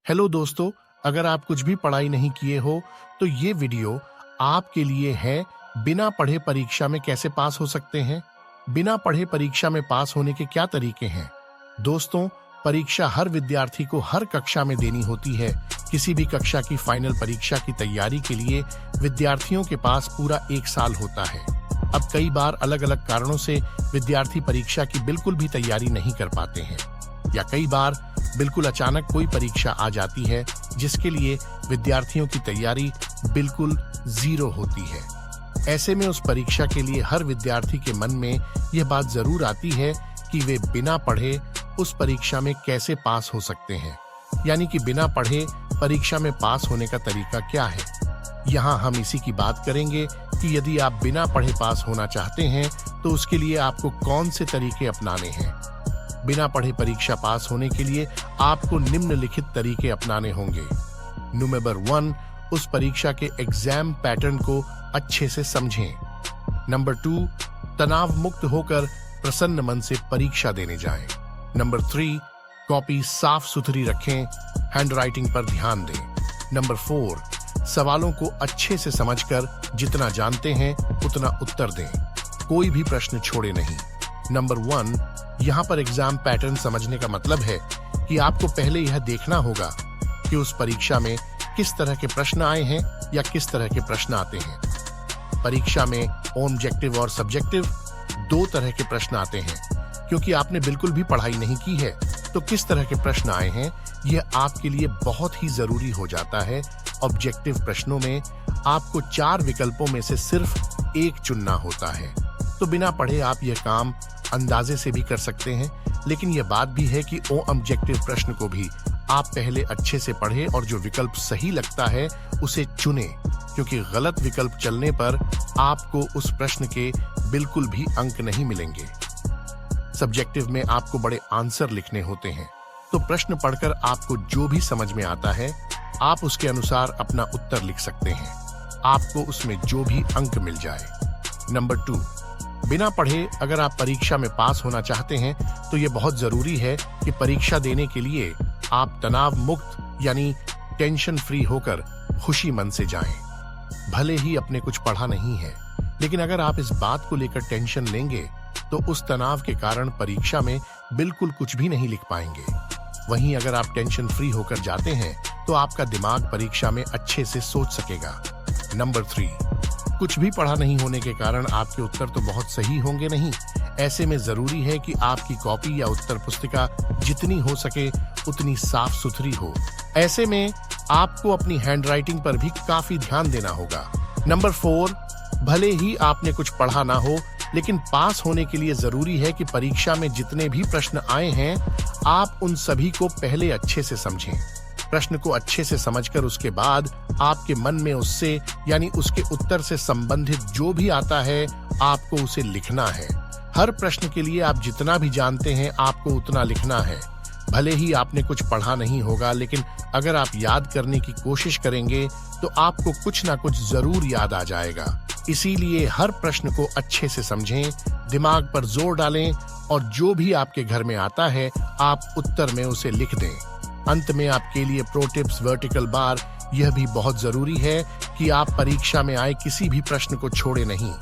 Hello दोस्तों, अगर आप कुछ भी पढ़ाई नहीं किए हो तो ये वीडियो आपके लिए है। बिना पढ़े परीक्षा में कैसे पास हो सकते हैं। बिना पढ़े परीक्षा में पास होने के क्या तरीके हैं। दोस्तों, परीक्षा हर विद्यार्थी को हर कक्षा में देनी होती है। किसी भी कक्षा की फाइनल परीक्षा की तैयारी के लिए विद्यार्थियों के पास पूरा 1 साल होता है। अब कई बार अलग अलग कारणों से विद्यार्थी परीक्षा की बिल्कुल भी तैयारी नहीं कर पाते हैं, या कई बार बिल्कुल अचानक कोई परीक्षा आ जाती है जिसके लिए विद्यार्थियों की तैयारी बिल्कुल 0 होती है। ऐसे में उस परीक्षा के लिए हर विद्यार्थी के मन में यह बात जरूर आती है कि वे बिना पढ़े उस परीक्षा में कैसे पास हो सकते हैं, यानी कि बिना पढ़े परीक्षा में पास होने का तरीका क्या है। यहाँ हम इसी की बात करेंगे कि यदि आप बिना पढ़े पास होना चाहते हैं तो उसके लिए आपको कौन से तरीके अपनाने हैं। बिना पढ़े परीक्षा पास होने के लिए आपको निम्नलिखित तरीके अपनाने होंगे। नंबर 1, उस परीक्षा के एग्जाम पैटर्न को अच्छे से समझें। नंबर 2, तनाव मुक्त होकर प्रसन्न मन से परीक्षा देने जाएं। नंबर 3, कॉपी साफ सुथरी रखें, हैंडराइटिंग पर ध्यान दें। नंबर 4, सवालों को अच्छे से समझकर जितना जानते हैं उतना उत्तर दें, कोई भी प्रश्न छोड़े नहीं। नंबर 1, यहाँ पर एग्जाम पैटर्न समझने का मतलब है कि आपको पहले यह देखना होगा कि उस परीक्षा में किस तरह के प्रश्न आए हैं या किस तरह के प्रश्न आते हैं। परीक्षा में ऑब्जेक्टिव और सब्जेक्टिव 2 तरह के प्रश्न आते हैं। क्योंकि आपने बिल्कुल भी पढ़ाई नहीं की है तो किस तरह के प्रश्न आए हैं यह आपके लिए बहुत ही जरूरी हो जाता है। ऑब्जेक्टिव प्रश्नों में आपको 4 विकल्पों में से सिर्फ 1 चुनना होता है, तो बिना पढ़े आप यह काम अंदाजे से भी कर सकते हैं। लेकिन यह बात भी है कि ऑब्जेक्टिव प्रश्न को भी आप पहले अच्छे से पढ़ें और जो विकल्प सही लगता है उसे चुनें, क्योंकि गलत विकल्प चलने पर आपको उस प्रश्न के बिल्कुल भी अंक नहीं मिलेंगे। सब्जेक्टिव में आपको बड़े आंसर लिखने होते हैं, तो प्रश्न पढ़कर आपको जो भी समझ में आता है आप उसके अनुसार अपना उत्तर लिख सकते हैं, आपको उसमें जो भी अंक मिल जाए। नंबर 2, बिना पढ़े अगर आप परीक्षा में पास होना चाहते हैं तो यह बहुत जरूरी है कि परीक्षा देने के लिए आप तनाव मुक्त यानी टेंशन फ्री होकर खुशी मन से जाएं। भले ही अपने कुछ पढ़ा नहीं है, लेकिन अगर आप इस बात को लेकर टेंशन लेंगे तो उस तनाव के कारण परीक्षा में बिल्कुल कुछ भी नहीं लिख पाएंगे। वहीं अगर आप टेंशन फ्री होकर जाते हैं तो आपका दिमाग परीक्षा में अच्छे से सोच सकेगा। नंबर 3, कुछ भी पढ़ा नहीं होने के कारण आपके उत्तर तो बहुत सही होंगे नहीं। ऐसे में जरूरी है कि आपकी कॉपी या उत्तर पुस्तिका जितनी हो सके उतनी साफ सुथरी हो। ऐसे में आपको अपनी हैंडराइटिंग पर भी काफी ध्यान देना होगा। नंबर 4, भले ही आपने कुछ पढ़ा ना हो, लेकिन पास होने के लिए जरूरी है कि परीक्षा में जितने भी प्रश्न आए हैं आप उन सभी को पहले अच्छे से समझें। प्रश्न को अच्छे से समझकर उसके बाद आपके मन में उससे यानी उसके उत्तर से संबंधित जो भी आता है आपको उसे लिखना है। हर प्रश्न के लिए आप जितना भी जानते हैं आपको उतना लिखना है। भले ही आपने कुछ पढ़ा नहीं होगा, लेकिन अगर आप याद करने की कोशिश करेंगे तो आपको कुछ ना कुछ जरूर याद आ जाएगा। इसीलिए हर प्रश्न को अच्छे से समझें, दिमाग पर जोर डालें और जो भी आपके घर में आता है आप उत्तर में उसे लिख दें। अंत में आपके लिए प्रो टिप्स वर्टिकल बार यह भी बहुत जरूरी है कि आप परीक्षा में आए किसी भी प्रश्न को छोड़े नहीं।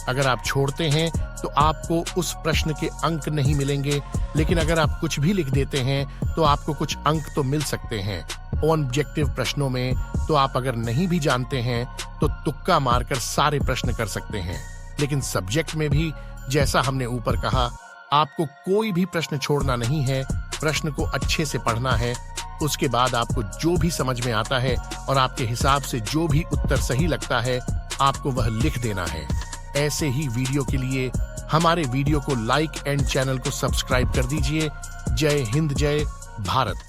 अगर आप छोड़ते हैं तो आपको उस प्रश्न के अंक नहीं मिलेंगे, लेकिन अगर आप कुछ भी लिख देते हैं तो आपको कुछ अंक तो मिल सकते हैं। ऑब्जेक्टिव प्रश्नों में तो आप अगर नहीं भी जानते हैं तो तुक्का मारकर सारे प्रश्न कर सकते हैं, लेकिन सब्जेक्ट में भी जैसा हमने ऊपर कहा आपको कोई भी प्रश्न छोड़ना नहीं है। प्रश्न को अच्छे से पढ़ना है, उसके बाद आपको जो भी समझ में आता है और आपके हिसाब से जो भी उत्तर सही लगता है आपको वह लिख देना है। ऐसे ही वीडियो के लिए हमारे वीडियो को लाइक एंड चैनल को सब्सक्राइब कर दीजिए। जय हिंद, जय भारत।